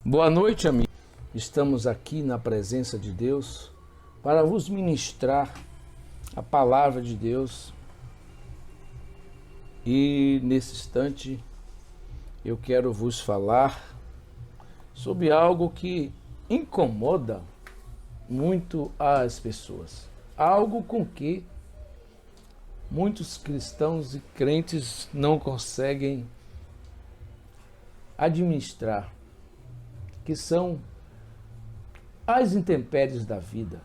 Boa noite, amigo. Estamos aqui na presença de Deus para vos ministrar a palavra de Deus. E nesse instante eu quero vos falar sobre algo que incomoda muito as pessoas. Algo com que muitos cristãos e crentes não conseguem administrar, que são as intempéries da vida,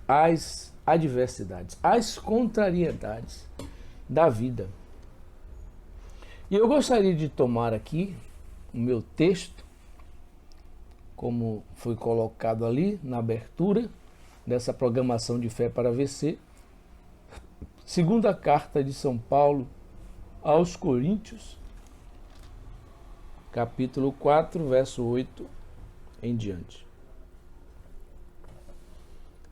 as adversidades, as contrariedades da vida. E eu gostaria de tomar aqui o meu texto, como foi colocado ali na abertura dessa programação de Fé para VC, segunda carta de São Paulo aos Coríntios, capítulo 4, verso 8 em diante.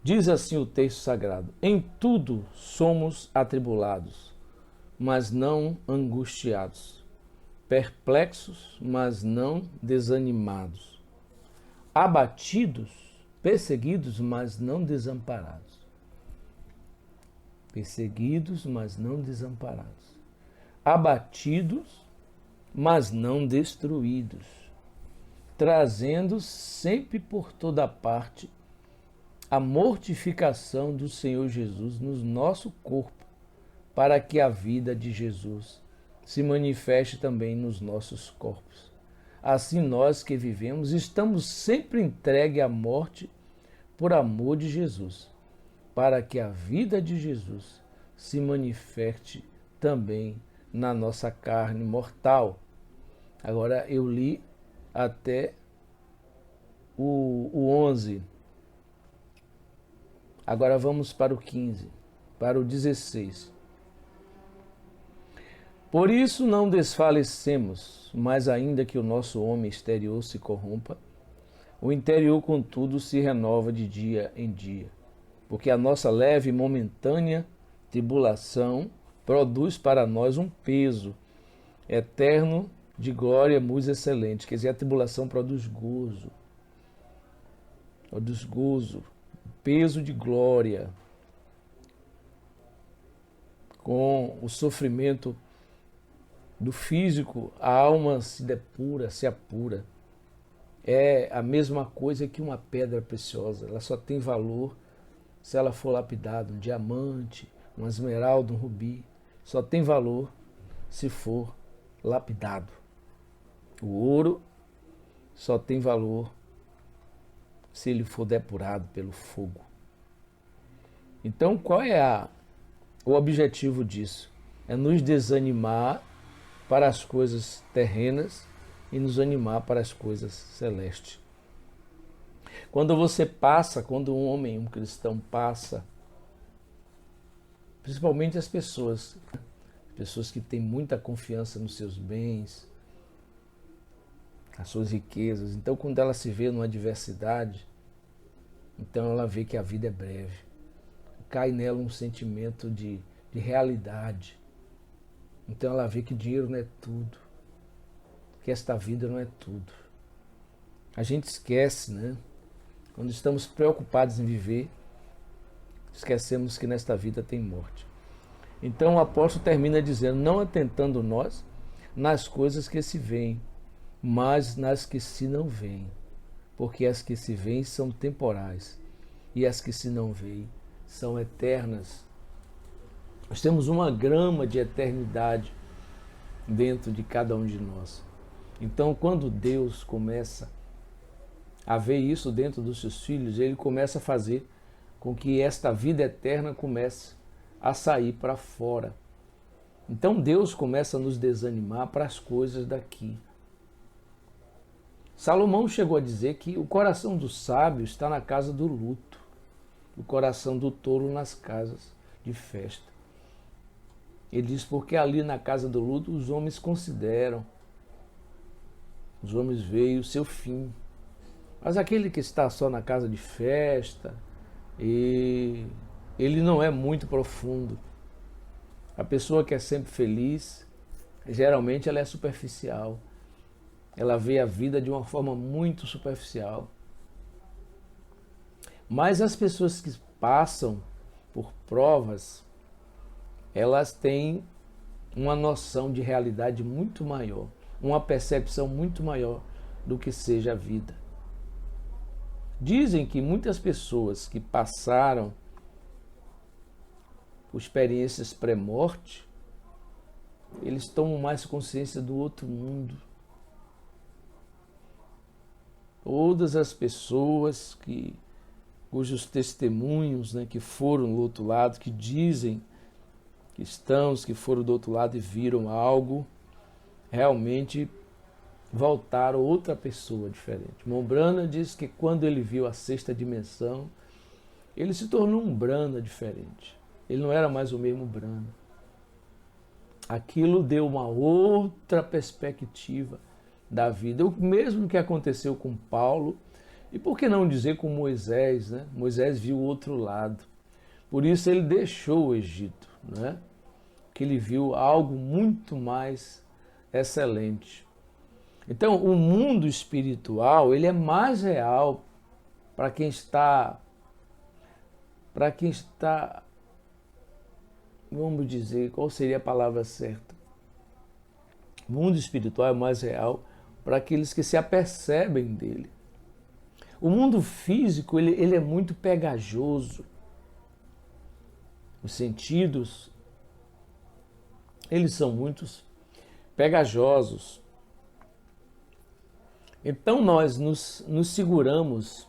Diz assim o texto sagrado: em tudo somos atribulados, mas não angustiados, perplexos, mas não desanimados, abatidos, perseguidos, mas não desamparados. Perseguidos, mas não desamparados. Abatidos, mas não destruídos, trazendo sempre por toda parte a mortificação do Senhor Jesus no nosso corpo, para que a vida de Jesus se manifeste também nos nossos corpos. Assim nós que vivemos estamos sempre entregues à morte por amor de Jesus, para que a vida de Jesus se manifeste também na nossa carne mortal. Agora eu li até o 11. Agora vamos para o 15, para o 16. Por isso não desfalecemos, mas ainda que o nosso homem exterior se corrompa, o interior, contudo, se renova de dia em dia, porque a nossa leve e momentânea tribulação produz para nós um peso eterno de glória muito excelente. Quer dizer, a tribulação produz gozo, peso de glória. Com o sofrimento do físico, a alma se depura, se apura. É a mesma coisa que uma pedra preciosa. Ela só tem valor se ela for lapidada. Um diamante, uma esmeralda, um rubi. Só tem valor se for lapidado. O ouro só tem valor se ele for depurado pelo fogo. Então, qual é o objetivo disso? É nos desanimar para as coisas terrenas e nos animar para as coisas celestes. Quando você passa, quando um homem, um cristão passa, principalmente as pessoas que têm muita confiança nos seus bens, as suas riquezas, então quando ela se vê numa adversidade, então ela vê que a vida é breve. Cai nela um sentimento de realidade. Então ela vê que dinheiro não é tudo, que esta vida não é tudo. A gente esquece, né? Quando estamos preocupados em viver, esquecemos que nesta vida tem morte. Então o apóstolo termina dizendo: não atentando nós nas coisas que se veem, mas nas que se não veem, porque as que se veem são temporais e as que se não veem são eternas. Nós temos uma grama de eternidade dentro de cada um de nós. Então, quando Deus começa a ver isso dentro dos seus filhos, Ele começa a fazer com que esta vida eterna comece a sair para fora. Então, Deus começa a nos desanimar para as coisas daqui. Salomão chegou a dizer que o coração do sábio está na casa do luto, o coração do tolo nas casas de festa. Ele diz: porque ali na casa do luto os homens consideram, os homens veem o seu fim. Mas aquele que está só na casa de festa, ele não é muito profundo. A pessoa que é sempre feliz, geralmente ela é superficial. ela vê a vida de uma forma muito superficial. Mas as pessoas que passam por provas, elas têm uma noção de realidade muito maior, uma percepção muito maior do que seja a vida. Dizem que muitas pessoas que passaram por experiências pré-morte, eles tomam mais consciência do outro mundo. Todas as pessoas cujos testemunhos, né, que foram do outro lado, que dizem cristãos que foram do outro lado e viram algo, realmente voltaram outra pessoa diferente. Mombrana diz que quando ele viu a sexta dimensão, ele se tornou um Brahma diferente. Ele não era mais o mesmo Brahma. Aquilo deu uma outra perspectiva da vida. O mesmo que aconteceu com Paulo, e por que não dizer com Moisés, né? Moisés viu o outro lado. Por isso ele deixou o Egito, né? Que ele viu algo muito mais excelente. Então, o mundo espiritual, ele é mais real para quem está, vamos dizer, qual seria a palavra certa? O mundo espiritual é mais real para aqueles que se apercebem dele. O mundo físico, ele é muito pegajoso. Os sentidos, eles são muito pegajosos. Então nós nos seguramos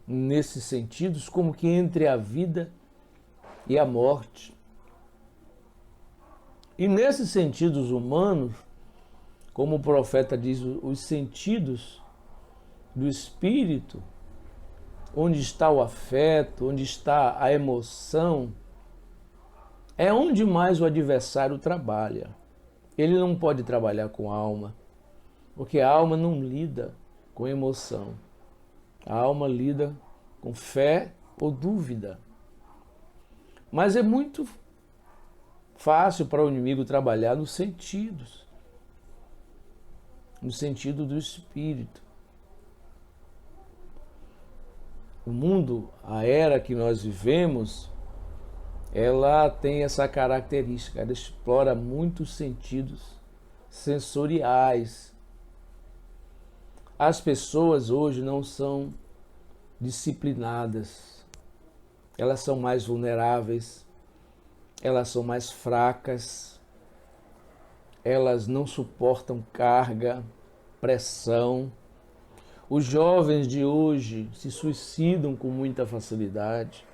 nesses sentidos como que entre a vida e a morte. E nesses sentidos humanos, como o profeta diz, os sentidos do espírito, onde está o afeto, onde está a emoção, é onde mais o adversário trabalha. Ele não pode trabalhar com a alma, porque a alma não lida com emoção. A alma lida com fé ou dúvida. Mas é muito fácil para o inimigo trabalhar nos sentidos, no sentido do espírito. O mundo, a era que nós vivemos, ela tem essa característica, ela explora muitos sentidos sensoriais. As pessoas hoje não são disciplinadas, elas são mais vulneráveis, elas são mais fracas, elas não suportam carga, pressão. Os jovens de hoje se suicidam com muita facilidade.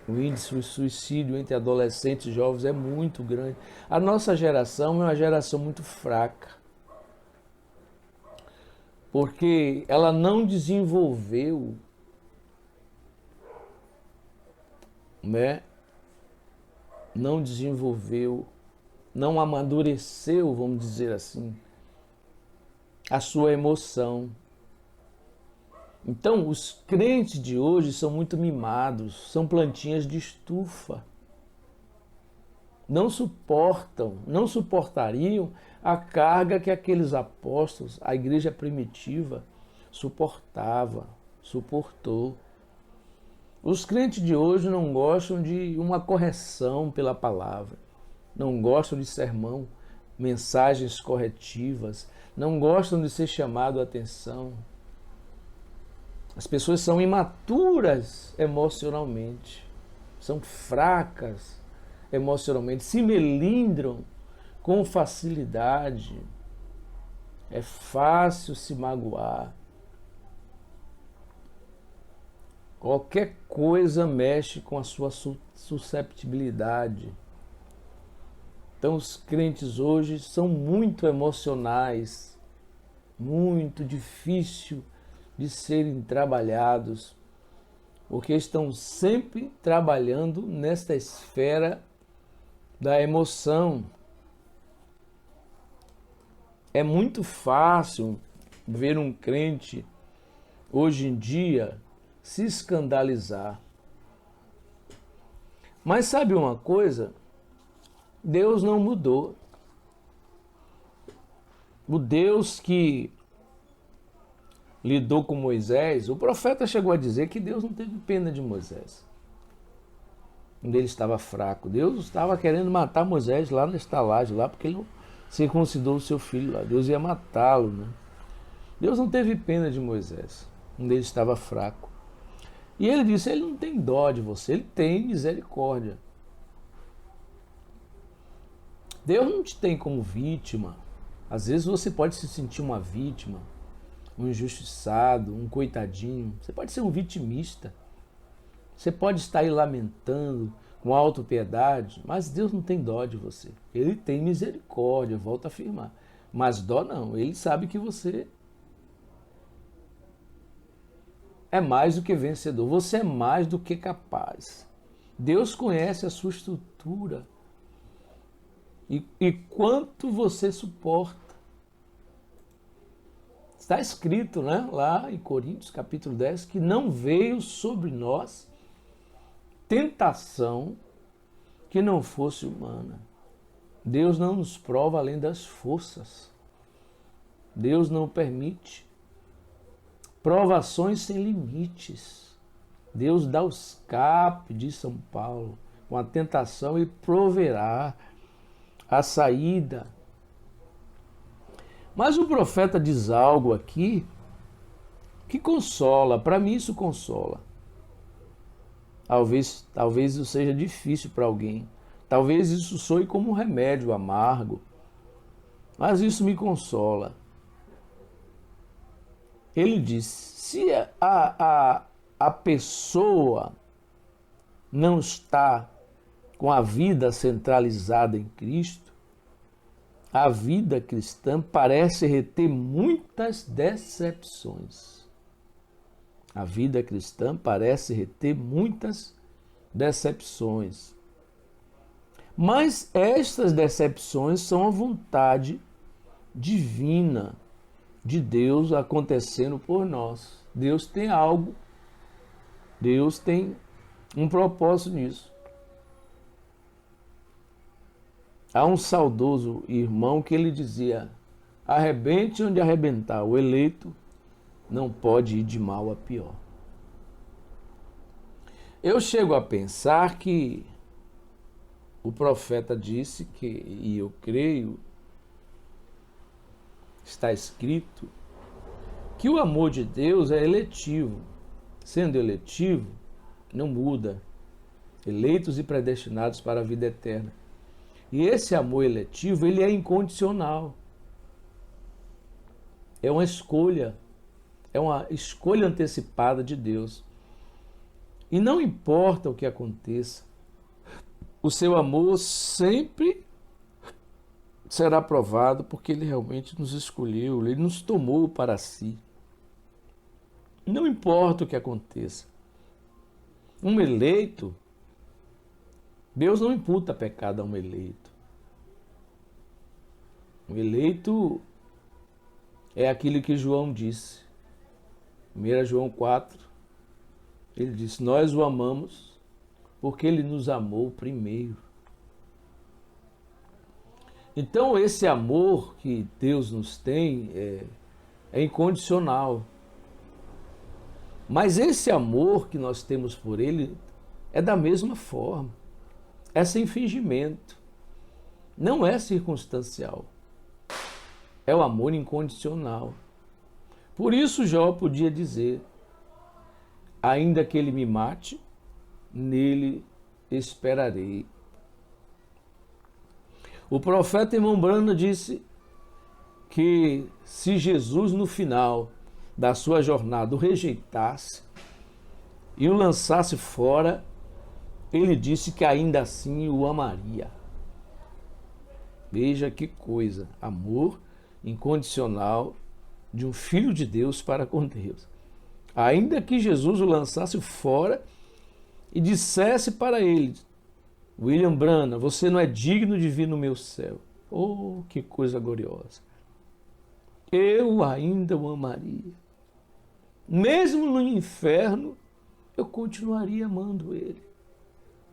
O índice de suicídio entre adolescentes e jovens é muito grande. A nossa geração é uma geração muito fraca, porque ela não desenvolveu, né? Não amadureceu, vamos dizer assim, a sua emoção. Então, os crentes de hoje são muito mimados, são plantinhas de estufa. Não suportariam a carga que aqueles apóstolos, a igreja primitiva, suportou. Os crentes de hoje não gostam de uma correção pela palavra, não gostam de sermão, mensagens corretivas, não gostam de ser chamado a atenção. As pessoas são imaturas emocionalmente, são fracas emocionalmente, se melindram com facilidade. É fácil se magoar. Qualquer coisa mexe com a sua susceptibilidade. Então os crentes hoje são muito emocionais, muito difícil de serem trabalhados, porque estão sempre trabalhando nesta esfera da emoção. É muito fácil ver um crente hoje em dia se escandalizar. Mas sabe uma coisa? Deus não mudou. o Deus que lidou com Moisés, o profeta chegou a dizer que Deus não teve pena de Moisés. Quando ele estava fraco, Deus estava querendo matar Moisés lá na estalagem, lá, porque ele circuncidou o seu filho lá. Deus ia matá-lo, né? Deus não teve pena de Moisés, quando ele estava fraco. E ele disse, ele não tem dó de você, ele tem misericórdia. Deus não te tem como vítima. Às vezes você pode se sentir uma vítima, um injustiçado, um coitadinho. Você pode ser um vitimista. Você pode estar aí lamentando, com autopiedade, mas Deus não tem dó de você. Ele tem misericórdia, volto a afirmar. Mas dó não, ele sabe que você é mais do que vencedor, você é mais do que capaz. Deus conhece a sua estrutura e quanto você suporta. Está escrito, né, lá em Coríntios, capítulo 10, que não veio sobre nós tentação que não fosse humana. Deus não nos prova além das forças. Deus não permite provações sem limites. Deus dá o escape, diz São Paulo, com a tentação e proverá a saída. Mas o profeta diz algo aqui que consola, para mim isso consola. Talvez isso seja difícil para alguém. Talvez isso soe como um remédio amargo. Mas isso me consola. Ele diz, se a pessoa não está com a vida centralizada em Cristo, a vida cristã parece reter muitas decepções. A vida cristã parece reter muitas decepções. Mas estas decepções são a vontade divina de Deus acontecendo por nós. Deus tem algo, Deus tem um propósito nisso. Há um saudoso irmão que ele dizia, arrebente onde arrebentar, o eleito não pode ir de mal a pior. Eu chego a pensar que o profeta disse que, e eu creio, está escrito, que o amor de Deus é eletivo. Sendo eletivo, não muda. Eleitos e predestinados para a vida eterna. E esse amor eletivo, ele é incondicional. É uma escolha antecipada de Deus. E não importa o que aconteça, o seu amor sempre será provado porque ele realmente nos escolheu, ele nos tomou para si. Não importa o que aconteça. Um eleito, Deus não imputa pecado a um eleito. Um eleito é aquilo que João disse. 1 João 4, ele disse, nós o amamos porque ele nos amou primeiro. Então esse amor que Deus nos tem é incondicional. Mas esse amor que nós temos por ele é da mesma forma. É sem fingimento. Não é circunstancial. É o amor incondicional. Por isso Jó podia dizer, ainda que ele me mate, nele esperarei. O profeta irmão Brana disse que se Jesus no final da sua jornada o rejeitasse e o lançasse fora, ele disse que ainda assim o amaria. Veja que coisa, amor incondicional de um filho de Deus para com Deus. Ainda que Jesus o lançasse fora e dissesse para ele, William Brana, você não é digno de vir no meu céu. Oh, que coisa gloriosa. Eu ainda o amaria. Mesmo no inferno, eu continuaria amando ele.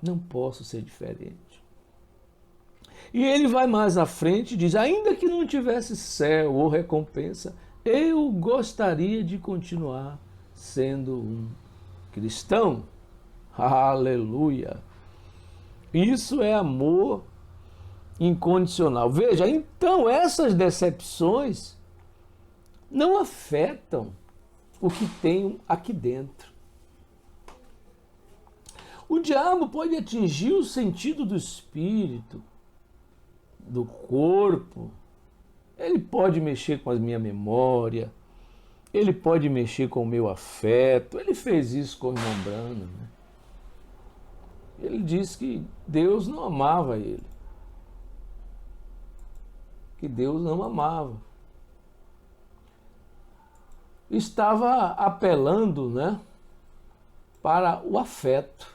Não posso ser diferente. E ele vai mais à frente e diz, ainda que não tivesse céu ou recompensa, eu gostaria de continuar sendo um cristão. Aleluia! Isso é amor incondicional. Veja, então essas decepções não afetam o que tem aqui dentro. O diabo pode atingir o sentido do espírito, do corpo, ele pode mexer com a minha memória, ele pode mexer com o meu afeto. Ele fez isso com o irmão Branham, né? Ele disse que Deus não amava ele, que Deus não amava. Estava apelando, né, para o afeto.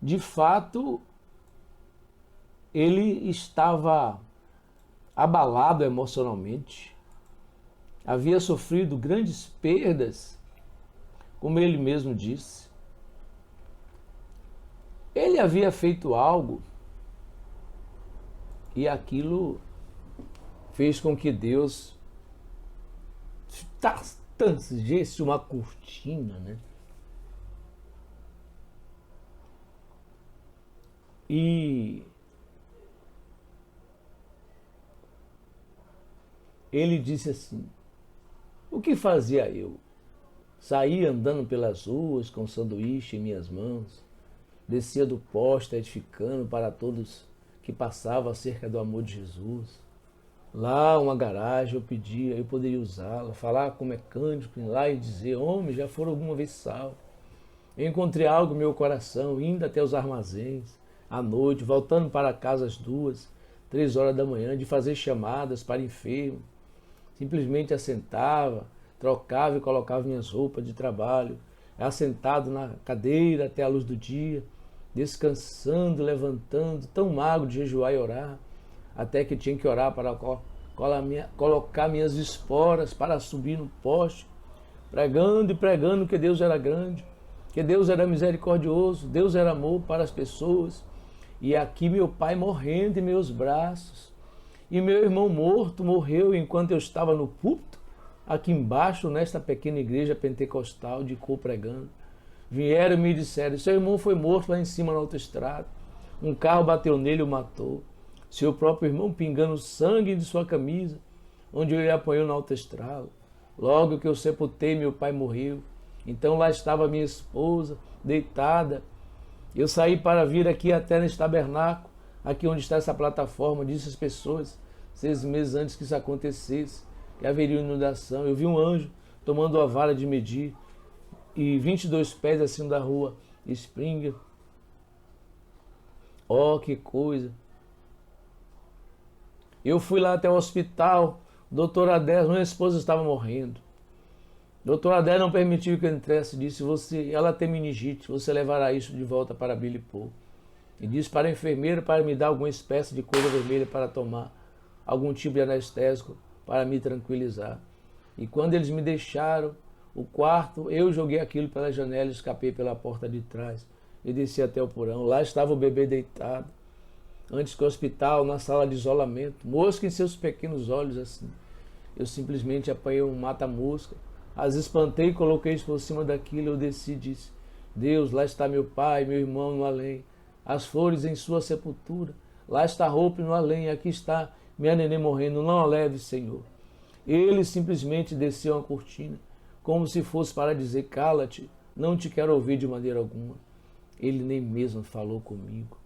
De fato, ele estava abalado emocionalmente, havia sofrido grandes perdas, como ele mesmo disse. Ele havia feito algo e aquilo fez com que Deus tangesse uma cortina, né? E ele disse assim, o que fazia eu? Saía andando pelas ruas com sanduíche em minhas mãos, descia do poste edificando para todos que passavam acerca do amor de Jesus. Lá uma garagem eu pedia, eu poderia usá-la, falar com o mecânico lá e dizer, homem, já foram alguma vez salvo. Eu encontrei algo no meu coração, indo até os armazéns, à noite, voltando para casa às 2, 3 horas da manhã, de fazer chamadas para enfermo. Simplesmente assentava, trocava e colocava minhas roupas de trabalho, assentado na cadeira até a luz do dia, descansando, levantando, tão magro de jejuar e orar, até que tinha que orar para colocar minhas esporas para subir no poste, pregando e pregando que Deus era grande, que Deus era misericordioso, Deus era amor para as pessoas. E aqui meu pai morrendo em meus braços, e meu irmão morto morreu enquanto eu estava no púlpito, aqui embaixo, nesta pequena igreja pentecostal de cor pregando. Vieram e me disseram, seu irmão foi morto lá em cima na autoestrada, um carro bateu nele e o matou. Seu próprio irmão pingando sangue de sua camisa, onde ele apanhou na autoestrada. Logo que eu sepultei, meu pai morreu. Então lá estava minha esposa, deitada. Eu saí para vir aqui até nesse tabernáculo, aqui onde está essa plataforma, disse às pessoas, 6 meses antes que isso acontecesse, que haveria inundação. Eu vi um anjo tomando a vara de medir, e 22 pés acima da rua Springer. Oh, que coisa! Eu fui lá até o hospital, doutor Adé, minha esposa estava morrendo. Doutor Adé não permitiu que eu entrasse, disse, ela tem meningite, você levará isso de volta para Billy Paul. E disse para a enfermeira para me dar alguma espécie de coisa vermelha para tomar, algum tipo de anestésico para me tranquilizar. E quando eles me deixaram o quarto, eu joguei aquilo pela janela, escapei pela porta de trás e desci até o porão. Lá estava o bebê deitado, antes que o hospital, na sala de isolamento, mosca em seus pequenos olhos assim. Eu simplesmente apanhei um mata-mosca, as espantei e coloquei por cima daquilo. Eu desci e disse, Deus, lá está meu pai, meu irmão no além, as flores em sua sepultura, lá está Hope no além, aqui está minha neném morrendo, não a leve, Senhor. Ele simplesmente desceu a cortina, como se fosse para dizer, cala-te, não te quero ouvir de maneira alguma. Ele nem mesmo falou comigo.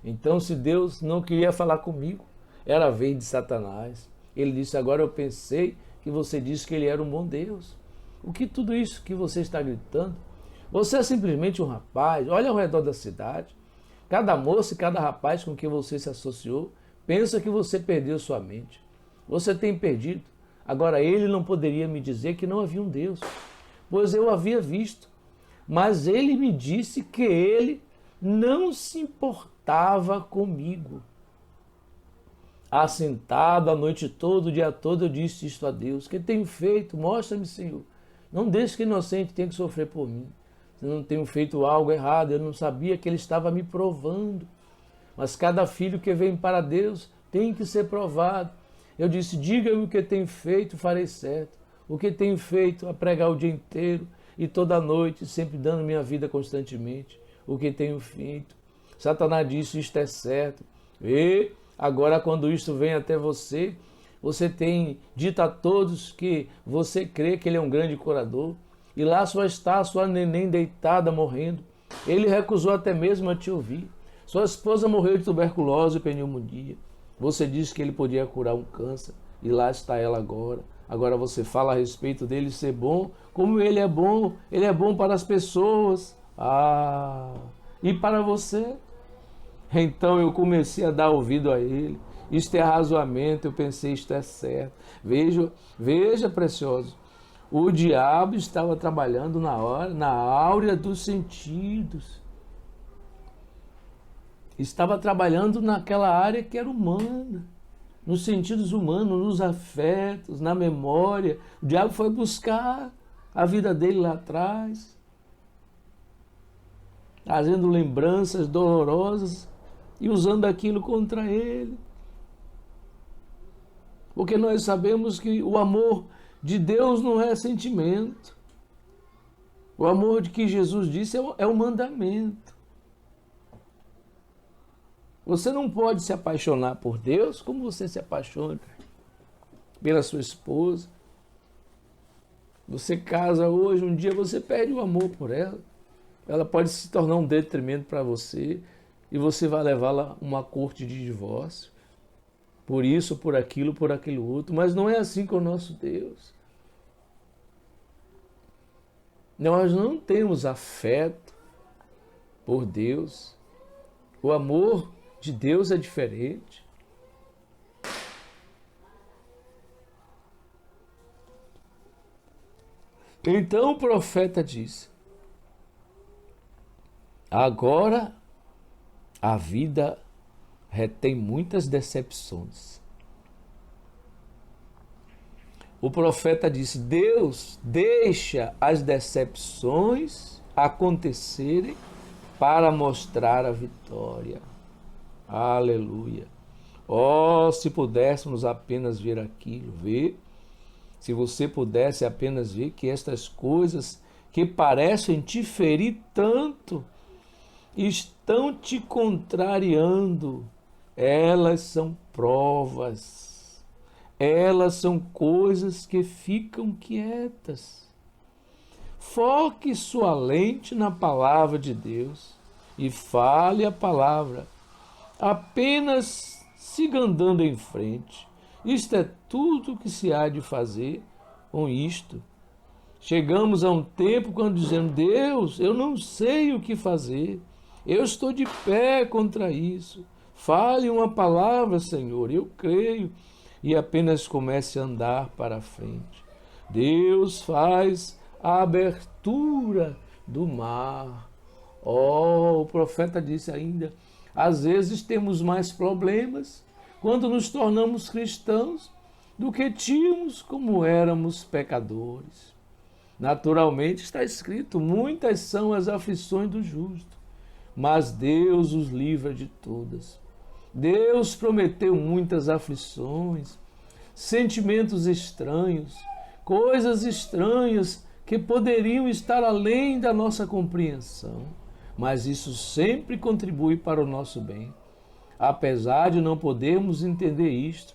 Então, se Deus não queria falar comigo, era a vez de Satanás. Ele disse, agora eu pensei que você disse que ele era um bom Deus. O que tudo isso que você está gritando? Você é simplesmente um rapaz, olha ao redor da cidade. Cada moça e cada rapaz com quem você se associou, pensa que você perdeu sua mente. Você tem perdido. Agora ele não poderia me dizer que não havia um Deus, pois eu havia visto. Mas ele me disse que ele não se importava comigo. Assentado a noite toda, o dia todo, eu disse isto a Deus. O que tenho feito? Mostra-me, Senhor. Não deixe que o inocente tenha que sofrer por mim. Se não tenho feito algo errado, eu não sabia que ele estava me provando. Mas cada filho que vem para Deus tem que ser provado. Eu disse, diga-me o que tem feito, farei certo. O que tenho feito, a pregar o dia inteiro e toda noite, sempre dando minha vida constantemente. O que tenho feito. Satanás disse, isto é certo. E agora quando isto vem até você, você tem dito a todos que você crê que ele é um grande curador. E lá só está a sua neném deitada, morrendo. Ele recusou até mesmo a te ouvir. Sua esposa morreu de tuberculose e pneumonia. Você disse que ele podia curar um câncer. E lá está ela agora. Agora você fala a respeito dele ser bom. Como ele é bom para as pessoas. E para você? Então eu comecei a dar ouvido a ele. Isto é razoamento, eu pensei, isto é certo. Veja, precioso. O diabo estava trabalhando na áurea dos sentidos. Estava trabalhando naquela área que era humana, nos sentidos humanos, nos afetos, na memória. O diabo foi buscar a vida dele lá atrás, trazendo lembranças dolorosas e usando aquilo contra ele. Porque nós sabemos que o amor de Deus não é sentimento. O amor de que Jesus disse é um mandamento. Você não pode se apaixonar por Deus como você se apaixona pela sua esposa. Você casa hoje, um dia você perde o amor por ela. Ela pode se tornar um detrimento para você e você vai levá-la a uma corte de divórcio. Por isso, por aquilo outro. Mas não é assim com o nosso Deus. Nós não temos afeto por Deus. O amor de Deus é diferente. Então o profeta disse, agora a vida retém muitas decepções. O profeta disse, Deus deixa as decepções acontecerem para mostrar a vitória. Aleluia. Oh, se pudéssemos apenas ver aquilo, se você pudesse apenas ver que estas coisas que parecem te ferir tanto, estão te contrariando. Elas são provas. Elas são coisas que ficam quietas. Foque sua lente na palavra de Deus e fale a palavra. Apenas siga andando em frente. Isto é tudo que se há de fazer com isto. Chegamos a um tempo quando dizemos, Deus, eu não sei o que fazer. Eu estou de pé contra isso. Fale uma palavra, Senhor, eu creio. E apenas comece a andar para frente. Deus faz a abertura do mar. Oh, o profeta disse ainda, às vezes temos mais problemas quando nos tornamos cristãos do que tínhamos como éramos pecadores. Naturalmente está escrito, muitas são as aflições do justo, mas Deus os livra de todas. Deus prometeu muitas aflições, sentimentos estranhos, coisas estranhas que poderiam estar além da nossa compreensão, mas isso sempre contribui para o nosso bem. Apesar de não podermos entender isto,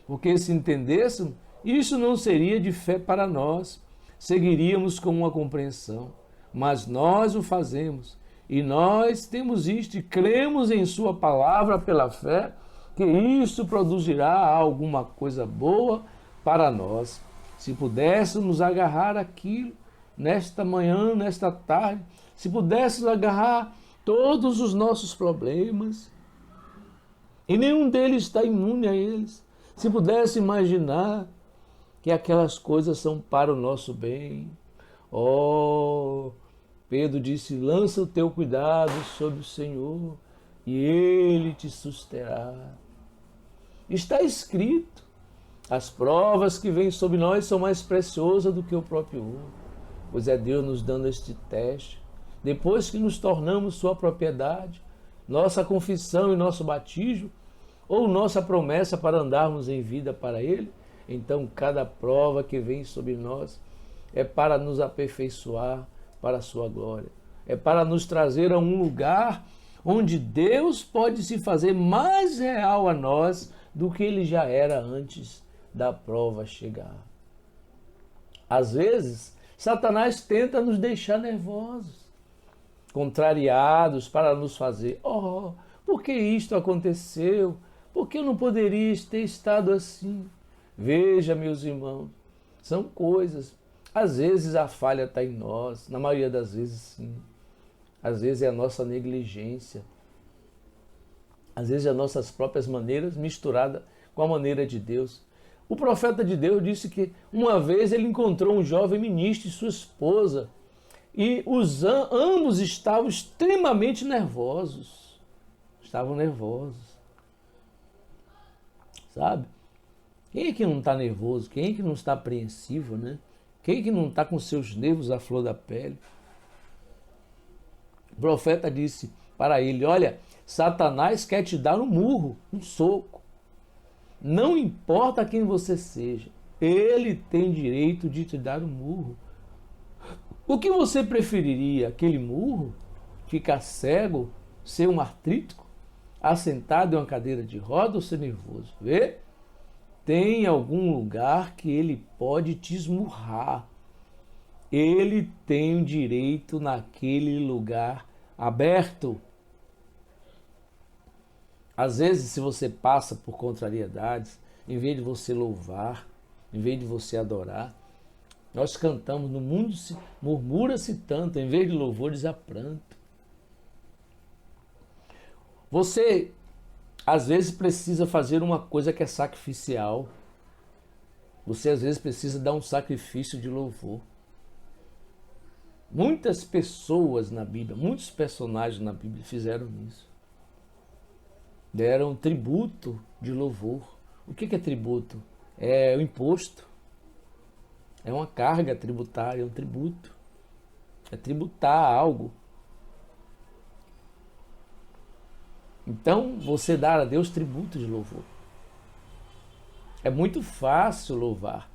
porque se entendêssemos, isso não seria de fé para nós, seguiríamos com uma compreensão, mas nós o fazemos. E nós temos isto e cremos em sua palavra pela fé, que isso produzirá alguma coisa boa para nós. Se pudéssemos agarrar aquilo nesta manhã, nesta tarde, se pudéssemos agarrar todos os nossos problemas, e nenhum deles está imune a eles, se pudesse imaginar que aquelas coisas são para o nosso bem. Oh, Pedro disse, lança o teu cuidado sobre o Senhor e Ele te susterá. Está escrito, as provas que vêm sobre nós são mais preciosas do que o próprio ouro, pois é Deus nos dando este teste. Depois que nos tornamos sua propriedade, nossa confissão e nosso batismo, ou nossa promessa para andarmos em vida para Ele, então cada prova que vem sobre nós é para nos aperfeiçoar para a sua glória. É para nos trazer a um lugar onde Deus pode se fazer mais real a nós do que Ele já era antes da prova chegar. Às vezes, Satanás tenta nos deixar nervosos, contrariados, para nos fazer: oh, por que isto aconteceu? Por que eu não poderia ter estado assim? Veja, meus irmãos, são coisas. Às vezes a falha está em nós, na maioria das vezes sim. Às vezes é a nossa negligência. Às vezes é as nossas próprias maneiras misturadas com a maneira de Deus. O profeta de Deus disse que uma vez ele encontrou um jovem ministro e sua esposa e ambos estavam extremamente nervosos. Estavam nervosos. Sabe? Quem é que não está nervoso? Quem é que não está apreensivo, né? Quem é que não está com seus nervos à flor da pele? O profeta disse para ele: olha, Satanás quer te dar um murro, um soco. Não importa quem você seja, ele tem direito de te dar um murro. O que você preferiria? Aquele murro? Ficar cego? Ser um artrítico? Assentado em uma cadeira de roda ou ser nervoso? Vê? Tem algum lugar que ele pode te esmurrar. Ele tem o direito naquele lugar aberto. Às vezes, se você passa por contrariedades, em vez de você louvar, em vez de você adorar, nós cantamos: no mundo murmura-se tanto, em vez de louvor desapranto. Você, às vezes, precisa fazer uma coisa que é sacrificial. Você, às vezes, precisa dar um sacrifício de louvor. Muitas pessoas na Bíblia, muitos personagens na Bíblia fizeram isso. Deram tributo de louvor. O que é tributo? É o imposto. É uma carga tributária, é um tributo. É tributar algo. Então, você dar a Deus tributo de louvor. É muito fácil louvar.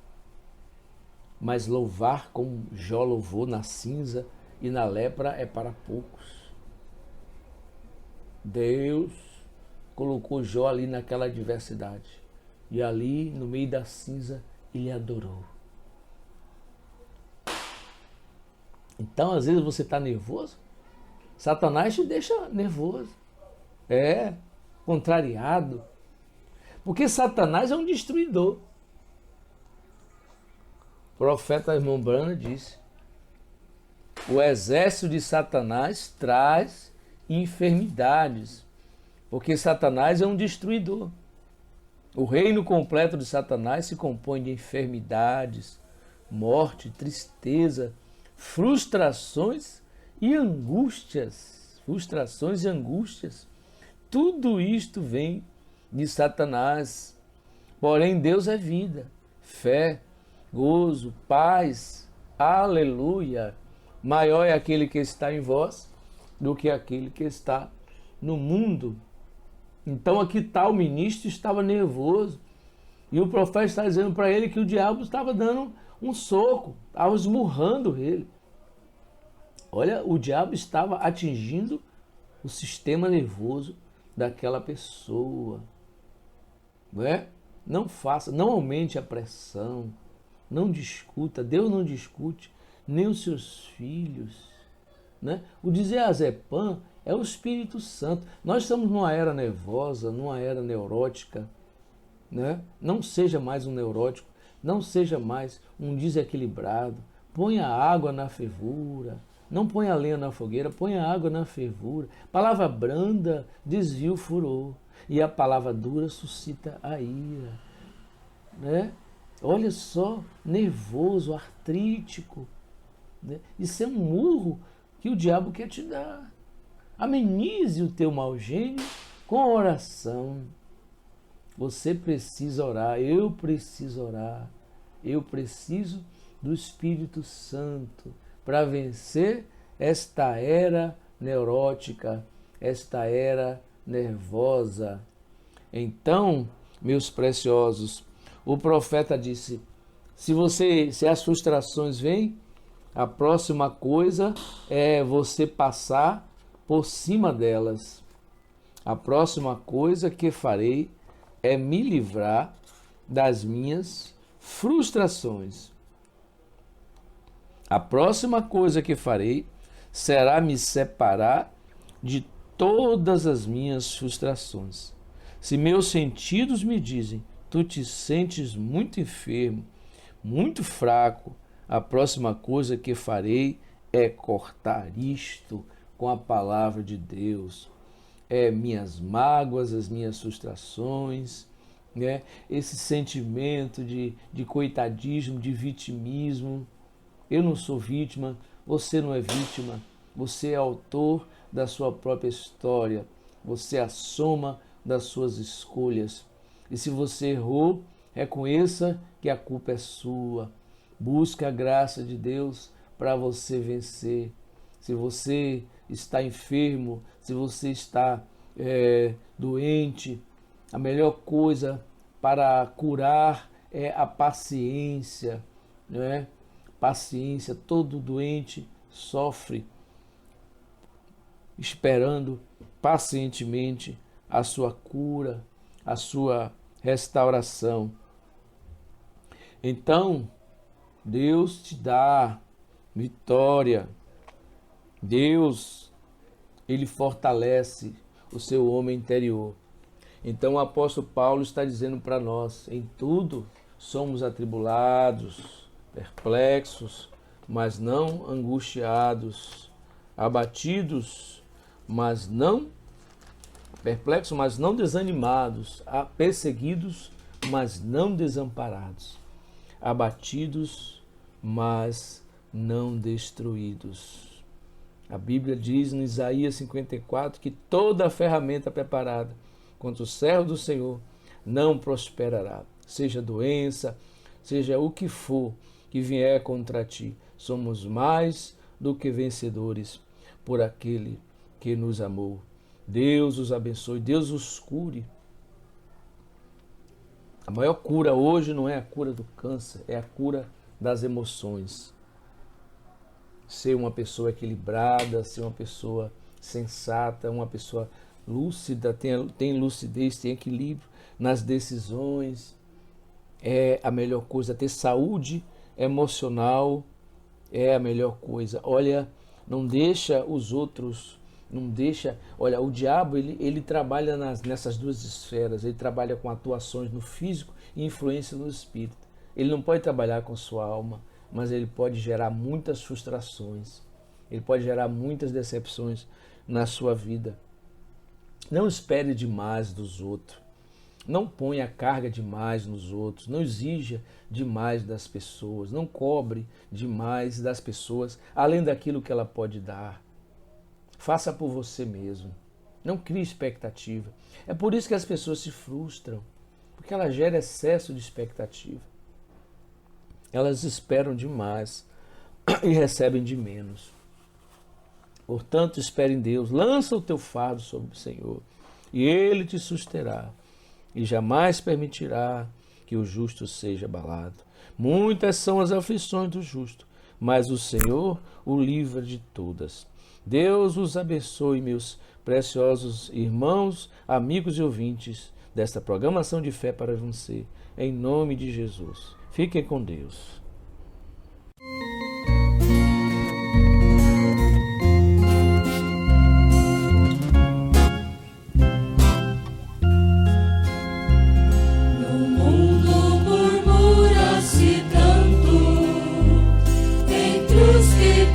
Mas louvar como Jó louvou na cinza e na lepra é para poucos. Deus colocou Jó ali naquela adversidade. E ali, no meio da cinza, ele adorou. Então, às vezes você está nervoso. Satanás te deixa nervoso. Contrariado. Porque Satanás é um destruidor. O profeta irmão Branham disse: o exército de Satanás traz enfermidades, porque Satanás é um destruidor. O reino completo de Satanás se compõe de enfermidades, morte, tristeza, frustrações e angústias. Frustrações e angústias. Tudo isto vem de Satanás. Porém, Deus é vida, fé, gozo, paz, aleluia. Maior é aquele que está em vós do que aquele que está no mundo. Então aqui está, o ministro estava nervoso e o profeta está dizendo para ele que o diabo estava dando um soco, estava esmurrando ele. Olha, o diabo estava atingindo o sistema nervoso daquela pessoa. Não é? Não faça, não aumente a pressão, não discuta. Deus não discute, nem os seus filhos. Né? O diazepam é o Espírito Santo. Nós estamos numa era nervosa, numa era neurótica. Né? Não seja mais um neurótico, não seja mais um desequilibrado. Ponha água na fervura. Não ponha lenha na fogueira, ponha água na fervura. Palavra branda desvia o furor. E a palavra dura suscita a ira. Né? Olha só, nervoso, artrítico. Né? Isso é um murro que o diabo quer te dar. Amenize o teu mau gênio com oração. Você precisa orar, eu preciso orar. Eu preciso do Espírito Santo para vencer esta era neurótica, esta era nervosa. Então, meus preciosos, o profeta disse, se as frustrações vêm, a próxima coisa é você passar por cima delas. A próxima coisa que farei é me livrar das minhas frustrações. A próxima coisa que farei será me separar de todas as minhas frustrações. Se meus sentidos me dizem, tu te sentes muito enfermo, muito fraco, a próxima coisa que farei é cortar isto com a palavra de Deus. Minhas mágoas, as minhas frustrações, né? Esse sentimento de coitadismo, de vitimismo. Eu não sou vítima, você não é vítima, você é autor da sua própria história, você é a soma das suas escolhas. E se você errou, reconheça que a culpa é sua. Busque a graça de Deus para você vencer. Se você está enfermo, se você está doente, a melhor coisa para curar é a paciência, né? Paciência, todo doente sofre esperando pacientemente a sua cura, a sua restauração. Então, Deus te dá vitória. Deus, Ele fortalece o seu homem interior. Então o apóstolo Paulo está dizendo para nós, em tudo somos atribulados, perplexos, mas não angustiados, abatidos, mas não perplexos, mas não desanimados, perseguidos, mas não desamparados, abatidos, mas não destruídos. A Bíblia diz em Isaías 54 que toda a ferramenta preparada contra o servo do Senhor não prosperará. Seja doença, seja o que for que vier contra ti, somos mais do que vencedores por aquele que nos amou. Deus os abençoe, Deus os cure. A maior cura hoje não é a cura do câncer, é a cura das emoções. Ser uma pessoa equilibrada, ser uma pessoa sensata, uma pessoa lúcida, tem lucidez, tem equilíbrio nas decisões. É a melhor coisa. Ter saúde emocional é a melhor coisa. Olha, não deixa os outros, olha, o diabo ele trabalha nessas duas esferas. Ele trabalha com atuações no físico e influência no espírito. Ele não pode trabalhar com sua alma, mas ele pode gerar muitas frustrações, ele pode gerar muitas decepções na sua vida. Não espere demais dos outros, não ponha carga demais nos outros, não exija demais das pessoas, não cobre demais das pessoas, além daquilo que ela pode dar. Faça por você mesmo, não crie expectativa. É por isso que as pessoas se frustram, porque ela gera excesso de expectativa. Elas esperam demais e recebem de menos. Portanto, espere em Deus, lança o teu fardo sobre o Senhor, e Ele te susterá, e jamais permitirá que o justo seja abalado. Muitas são as aflições do justo, mas o Senhor o livra de todas. Deus os abençoe, meus preciosos irmãos, amigos e ouvintes desta programação de fé para você, em nome de Jesus. Fiquem com Deus.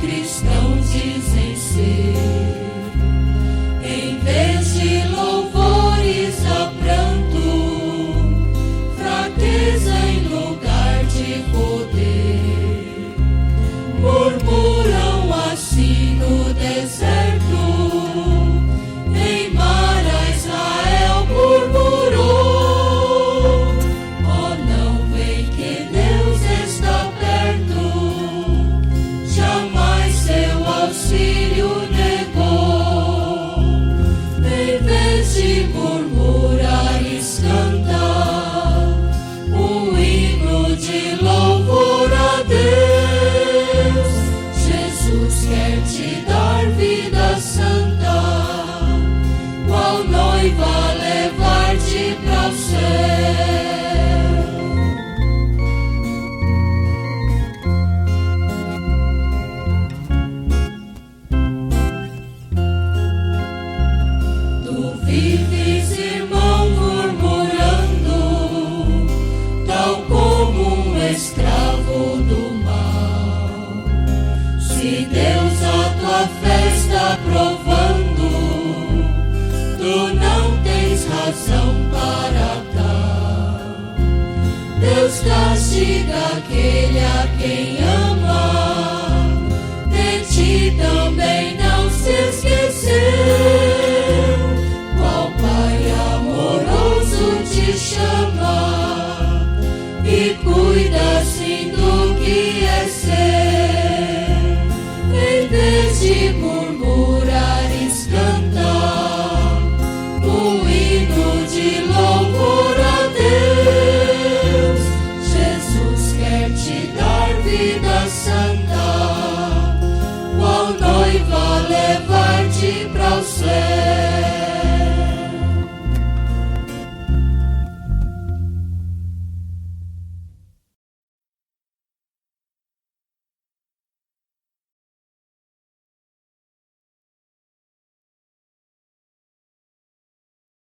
Cristãos dizem ser, em vez de louvores a pranto, fraqueza em lugar de poder. vez de murmúrio.